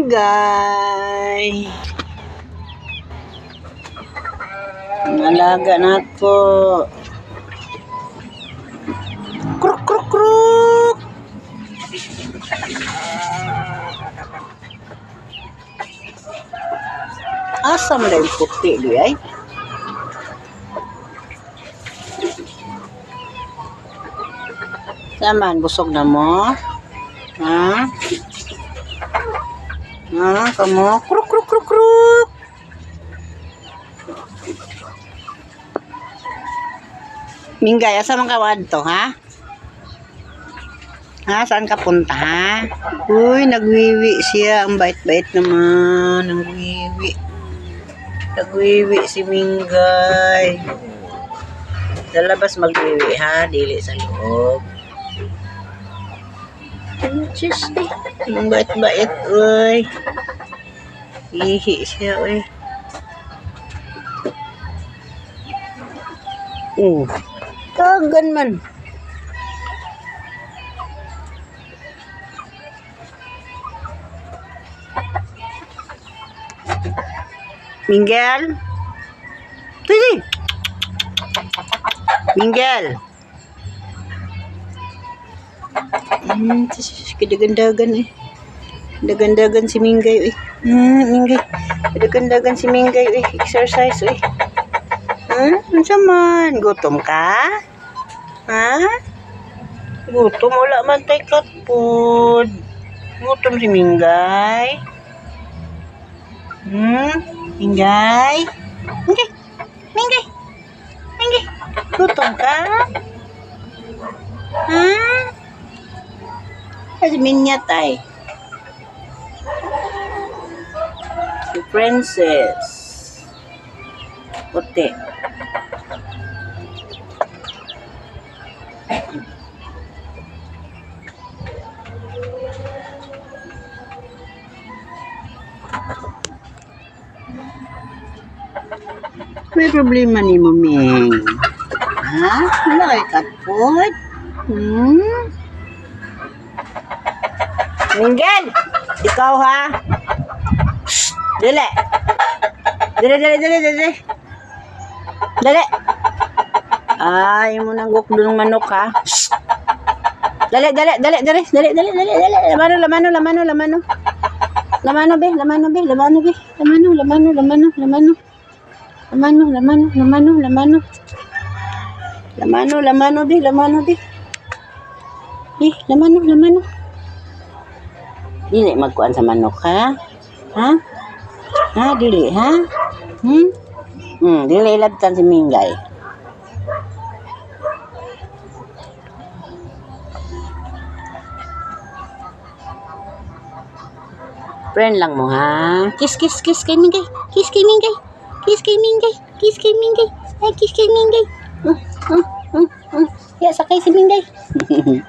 Minggay. Ang alaga na po. Kruk, kruk, kruk. Asa mo na yung puti di ay? Saman, busog na mo? Ha? Ha? Kamu? Kruk, kruk, kruk, kruk. Minggay, asa man kawad to, ha? Ha? Saan ka punta, ha? Uy, nagwiwi siya. Ang bait-bait naman. Nagwiwi. Nagwiwi si Minggay. Sa labas magwiwi, ha? Dili sa loob. Just ang bait-bait, uy. Ihi siya, uy. Tagan man. Minggel. Tuli. Minggel. Kedagan-dagan eh. Kedagan-dagan si Minggay eh. Minggay. Kedagan-dagan si Minggay eh. Exercise eh. Ano man? Gutom ka? Ha? Gutom? Wala man tayo cat food. Gutom si Minggay. Minggay? Minggay? Minggay? Minggay? Gutom ka? Ha? Kasi minya tayo. Si Princess. Puti. May problema ni Maming. Ha? Wala kayo katpot? Minggel! Ikaw ha? Shhh! Dili! Dili! Dali! Ay, mo nang guklo ng manok ha? Shhh! Dali! Lamano be. Dili magkuan sa manok ha? Ha? Ha? Dili ha? Dili labtan si Minggay. Friend lang mo ha? Kiss kay Minggay. Kiss kay Minggay. Ay, kiss kay Minggay. Ya, sakay si Minggay. Dali.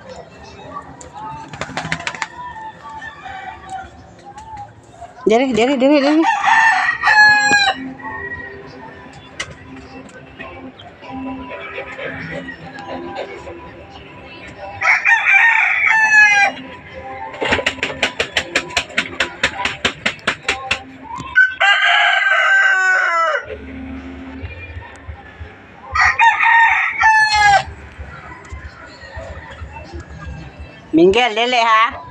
Minggel, dili ha?